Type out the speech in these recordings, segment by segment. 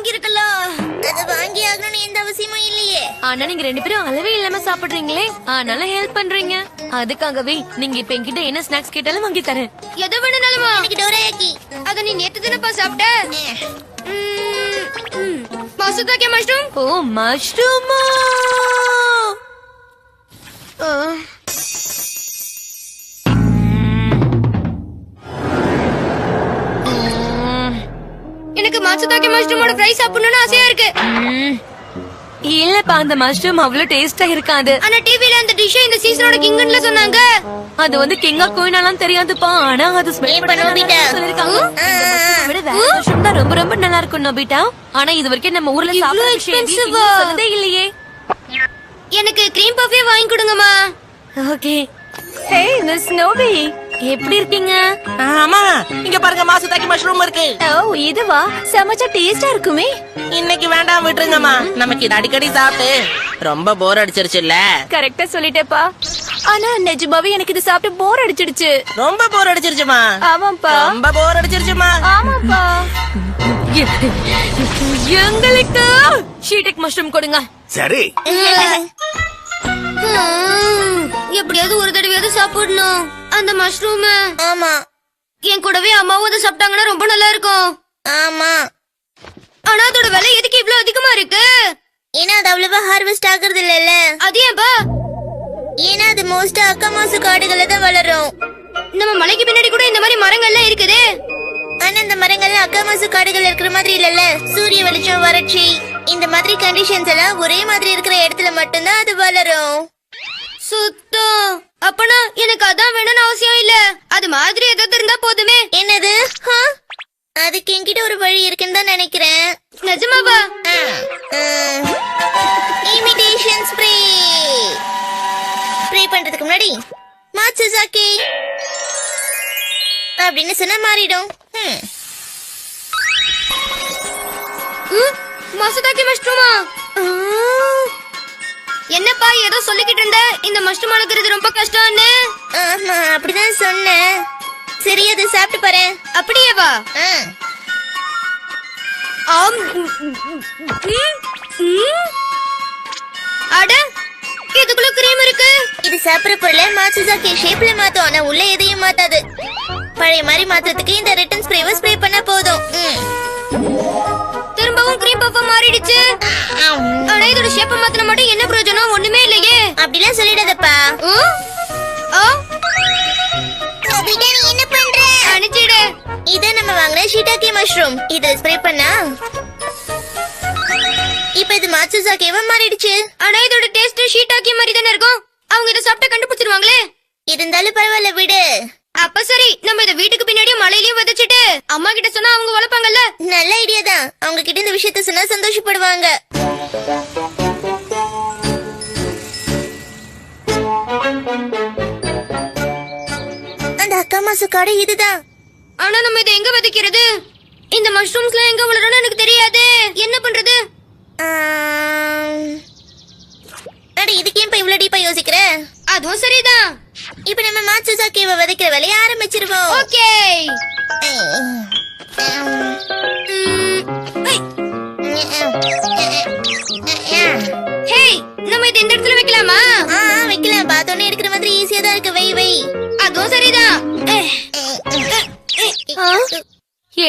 வாங்கி இருக்கலாம். அது வாங்கி ஆகணும்னு எந்த அவசியமும் இல்லையே. ஆனா நீங்க 2 பேரும் அளவே இல்லாம சாப்பிடுறீங்களே, அதனால ஹெல்ப் பண்றீங்க. அதுக்காகவே நீங்க இப்ப என்கிட்ட என்ன ஸ்நாக்ஸ் கேட்டாலும் வாங்கி தரேன். எது வேணும்னாலுமா? எனக்கு டோராயாக்கி. அத நீ நேத்து தானப்பா சாப்பிட்ட. மசுதாக்கே மஷ்ரூம். ஓ மஷ்ரூமா. எனக்கு மசுதாக்கே மஷ்ரூமோட ஃப்ரை சாப்பிடணும்னு ஆசையா இருக்கு. இல்லப்பா, அந்த மஷ்ரூம் அவ்வளவு டேஸ்டா இருக்காது. ஆனா டிவில அந்த டிஷ் இந்த சீசனோட கிங்னு சொன்னாங்க. அது வந்து கிங்கா குயினாலாம் தெரியாதுப்பா, ஆனா அது ஸ்மெல் பண்ண சொல்லிருக்காங்க. மஷ்ரூம் தான் ரொம்ப ரொம்ப நல்லா இருக்கும் நோபிட்டா. ஆனா இது வரைக்கும் நம்ம ஊர்ல சாப்பிட்டதே இல்லையே. எனக்கு கிரீம் பஃபே வாங்கி கொடுங்கம்மா. ஓகே. ஹே மிஸ் நோபி, எப்படி இருக்கீங்க? ஆமா, இங்க பாருங்க மாசுதாக்கி மஷ்ரூம் இருக்கு. ஓ இதுவா? சமைச்சா டேஸ்டா இருக்குமே. இன்னைக்கு வேண்டாம் விட்டுருங்கம்மா, நமக்கு இது அடிக்கடி சாப்பிட்டு ரொம்ப போர் அடிச்சிருச்சுல்ல. கரெக்டா சொல்லிட்டேப்பா. ஆனா நிஜமாவே எனக்கு இது சாப்பிட்டு போர் அடிச்சிடுச்சு. ரொம்ப போர் அடிச்சிருச்சுமா. ஆமாப்பா, ரொம்ப போர் அடிச்சிருச்சுமா. ஆமாப்பா. எங்களுக்கு ஷீடெக் மஷ்ரூம் கொடுங்க. சரி. எப்படியாவது ஒரு தடவையாவது சாப்பிடணும் அந்த மஷ்ரூம். ஆமா, என் கூடவே அம்மாவும் அதை சாப்பிட்டாங்கன்னா ரொம்ப நல்லா இருக்கும். ஆமா, ஆனா அதோட விலை எதுக்கு இவ்வளவு அதிகமா இருக்கு? ஏன்னா அது அவ்வளவா ஹார்வெஸ்ட் ஆகுறது இல்ல. அது ஏன்பா? ஏன்னா அது மோஸ்டா அக்கமாசு காடுகள்ல தான் வளரும். நம்ம மலைக்கு பின்னாடி கூட இந்த மாதிரி மரங்கள்லாம் இருக்குது. ஆனா இந்த மரங்கள்ல அக்கமாசு காடுகள் இருக்கிற மாதிரி இல்லல்ல. சூரிய வெளிச்சம், வறட்சி, இந்த மாதிரி கண்டிஷன்ஸ் எல்லாம் ஒரே மாதிரி இருக்கிற இடத்துல மட்டும்தான் அது வளரும். சுத்தம். அப்பனா எனக்கு அதான் வேணும்னு அவசியம் இல்ல, அது மாதிரி ஏதாவது இருந்தா போதுமே. என்னது? அதுக்கு என்கிட்ட ஒரு வழி இருக்குன்னு தான் நினைக்கிறேன். நிஜமாவா? Imitation spray. ஸ்ப்ரே பண்றதுக்கு முன்னாடி மாட்சுசாக்கி அப்படின்னு சொன்னா மாறிடும். மசுதாக்கி மஷ்ரூமா? என்னப்பா ஏதோ சொல்லிக்கிட்டு இருந்த, இந்த மஷ்ரூம் வளர்க்கறது ரொம்ப கஷ்டம்னு? அப்படிதான் சொன்னேன். சரி, அதை சாப்பிட்டு பாரு. அப்படியேவா? அட, இதுக்குள்ள கிரீம் இருக்கு. இது சாப்பிடுற பொருளை மாட்சுசாக்கி ஷேப்ல மாத்தும், ஆனா உள்ள எதையும் மாத்தாது. பழைய மாதிரி மாத்துறதுக்கு இந்த ரிட்டன் ஸ்ப்ரேவை ஸ்ப்ரே பண்ணா போதும். திரும்பவும் கிரீம் பஃபா மாறிடுச்சு. ஆனா இதோட ஷேப்பை மாத்தின மட்டும் என்ன பிரயோஜனம்? ஒண்ணுமே இல்லையே. அப்படிலாம் சொல்லிடாதப்பா. என்ன பண்ற? அனுச்சிடு. இத நம்ம வாங்குற ஷீடாக்கி மஷ்ரூம். இத ஸ்ப்ரே பண்ணா இப்ப இது மாட்சுசாக்கிவா மாறிடுச்சு. ஆனா இதோட டேஸ்ட் ஷீடாக்கி மாதிரி தானே இருக்கும். அவங்க இத சாப்பிட்டா கண்டுபிடிச்சிருவாங்களே. இருந்தாலும் பரவாயில்ல, விடு. அப்ப சரி, நம்ம இத வீட்டுக்கு பின்னாடியே மலையிலயும் விதைச்சிட்டு அம்மா கிட்ட சொன்னா அவங்க வளர்ப்பாங்கல்ல. நல்ல ஐடியா தான். அவங்க கிட்ட இந்த விஷயத்த சொன்னா சந்தோஷப்படுவாங்க. அந்த அக்கா மாசு காடு இதுதான். ஆனா நம்ம இதை எங்க விதைக்கிறது? இந்த மஷ்ரூம்ஸ்லாம் எங்க வளரும்னு எனக்கு தெரியாது. என்ன பண்றது? அட, இதுக்கு ஏன் இவ்வளவு டீப்பா யோசிக்கிற? அதுவும் சரிதான். இப்ப நம்ம மாட்சுசாக்கிவை விதைக்கிற வேலையை ஆரம்பிச்சிருவோம். ஓகே. ஹேய், நம்ம இத இந்த இடத்துல வைக்கலாமா? வைக்கலாம். பார்த்தோன்னே எடுக்கிற மாதிரி ஈஸியா தான் இருக்கு. வை வை. அதுவும் சரிதான்.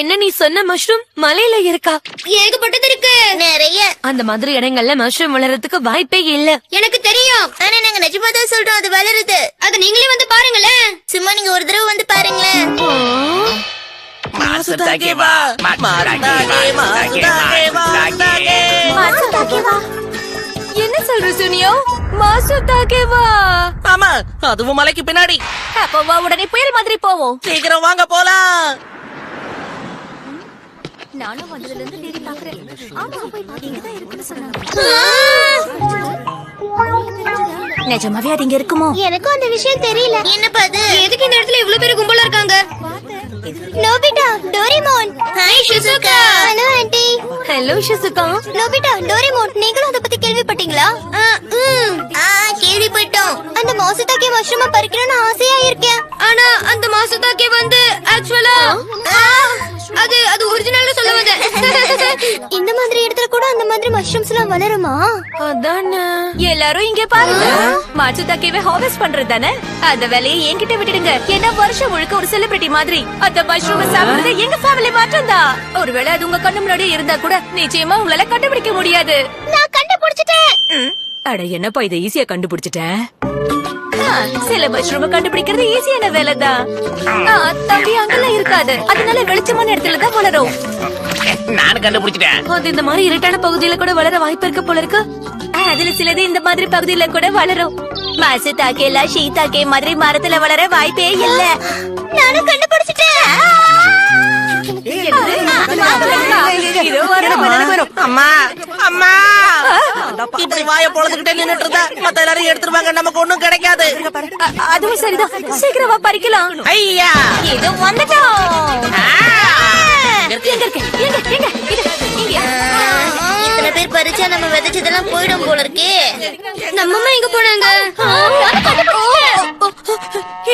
என்ன நீ சொன்ன மஷ்ரூம் மலையில இருக்கா? ஏகப்பட்டது இருக்கு, நிறைய. அந்த மாதிரி இடங்கள்ல மஷ்ரூம் வளர்றதுக்கு வாய்ப்பே இல்ல. எனக்கு தெரியும், ஆனா நாங்க நிஜமா தான் சொல்றோம் அது வளருது. அத நீங்களே வந்து பாருங்களேன். சும்மா நீங்க ஒரு தடவை வந்து பாருங்களேன். என்ன சொல்ற சுனியோ? மாசுதாகேவா? ஆமா, அதுவும் மலைக்கு பின்னாடி. அப்பவா உடனே புயல் மாதிரி போவோம். சீக்கிரம் வாங்க போலாம். நானும் வந்ததுல இருந்து தேடி பாக்குறேன். ஆமா, போய் பாத்தீங்க தான் இருக்குன்னு சொன்னாங்க. நிஜமாவே அது இங்க இருக்குமோ? எனக்கும் அந்த விஷயம் தெரியல. என்னப்பா அது? எதுக்கு இந்த இடத்துல இவ்ளோ பேர் கும்பலா இருக்காங்க? Nobita, Doraemon. Hi Shizuka. Hello aunty. Hello Shizuka. Nobita, Doraemon, நீங்களும் அத பத்தி கேள்விப்பட்டீங்களா? கேள்விப்பட்டோம். அந்த மாசுதாக்கி மஷ்ரூம் பறிக்கணும்னு ஆசையா இருக்கேன். ஆனா அந்த மாசுதாக்கே வந்து ஆக்சுவலா அது அது ஒரிஜினல் சொல்ல வந்தேன். இந்த மாதிரி இடத்துல கூட அந்த மாதிரி மஷ்ரூம்ஸ் எல்லாம் வளருமா? அதானே எல்லாரும் இங்க பாருங்க. மாச்சுதாக்கேவை ஹார்வெஸ்ட் பண்றது தானே. அந்த வேலையை என்கிட்ட விட்டுடுங்க. ஏன்னா வருஷம் முழுக்க ஒரு செலிபிரிட்டி மாதிரி அந்த மஷ்ரூம் சாப்பிடுறது எங்க ஃபேமிலி மாற்றம் தான். ஒருவேளை அது உங்க கண்ணு முன்னாடியே இருந்தா கூட நிச்சயமா உங்களால கண்டுபிடிக்க முடியாது. நான் கண்டுபிடிச்சிட்டேன். அட என்னப்பா இதை ஈஸியா கண்டுபிடிச்சிட்டேன். சில மஷ்ரூம் கண்டுபிடிக்கிறது ஈஸியான வேலைதான். தம்பி அங்கெல்லாம் இருக்காது. அதனால வெளிச்சமான இடத்துல தான் வளரும். நான் கண்டுபிடிச்சிட்டேன். அது இந்த மாதிரி இருட்டான பகுதியில கூட வளர வாய்ப்பு இருக்கு போல இருக்கு. அதுல சிலது இந்த மாதிரி பகுதியில கூட வளரும். மாசு தாக்கேல ஷீதாக்கே மாதிரி மரத்துல வளர வாய்ப்பே இல்ல. நானும் கண்டுபிடிச்சிட்டேன். அம்மா அம்மா இப்படி வாய பொழுதுகிட்டே நின்னுட்டு இருந்தா மத்த எல்லாரும் எடுத்துருவாங்க, நமக்கு ஒண்ணும் கிடைக்காது. அதுவும் சரிதான், சீக்கிரமா பறிக்கலாம். ஐயா இது வந்துட்டோம். இத்தனை பேர் பறிச்சா நம்ம விதைச்சதெல்லாம் போயிடும் போல இருக்கே. நம்ம அம்மா எங்க போனாங்க?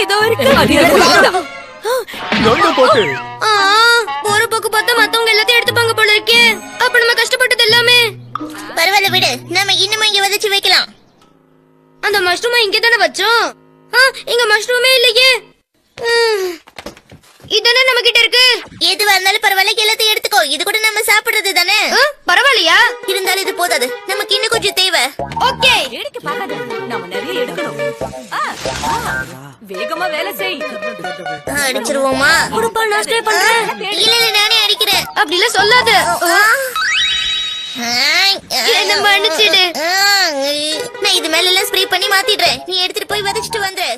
இதோ இருக்கு. ஒரு பக்கம் பார்த்தா மத்தவங்க எல்லாத்தையும் எடுத்துப்பாங்க போல இருக்கே. அப்ப நம்ம கஷ்டப்பட்டது எல்லாமே பரவாயில்ல விடு. நம்ம இன்னும் இங்க விதைச்சு வைக்கலாம். அந்த மஷ்ரூமை இங்க தானே வச்சோம். இங்க மஷ்ரூமே இல்லையே. இதானே நம்ம கிட்ட இருக்கு. எதுவா இருந்தாலும் பரவாயில்ல, எல்லாத்தையும் எடுத்துக்கோ. இது கூட நம்ம சாப்பிடுறது தானே. பரவாயில்லையா? இருந்தாலும் இது போதாது, நமக்கு இன்னும் கொஞ்சம் தேவை. ஓகே, வேடிக்கை பார்க்காத, நாம நிறைய எடுக்கணும். வேகமா வேலை செய். அடிச்சிருவோமா? குடுப்பா, நான் ஸ்டே பண்றேன். இல்ல இல்ல, நானே அடிக்கிறேன். அப்படி எல்லாம் சொல்லாத. என்ன மன்னிச்சிடு. நான் இது மேல எல்லாம் ஸ்ப்ரே பண்ணி மாத்திடுறேன். நீ எடுத்துட்டு போய் விதைச்சிட்டு வந்து.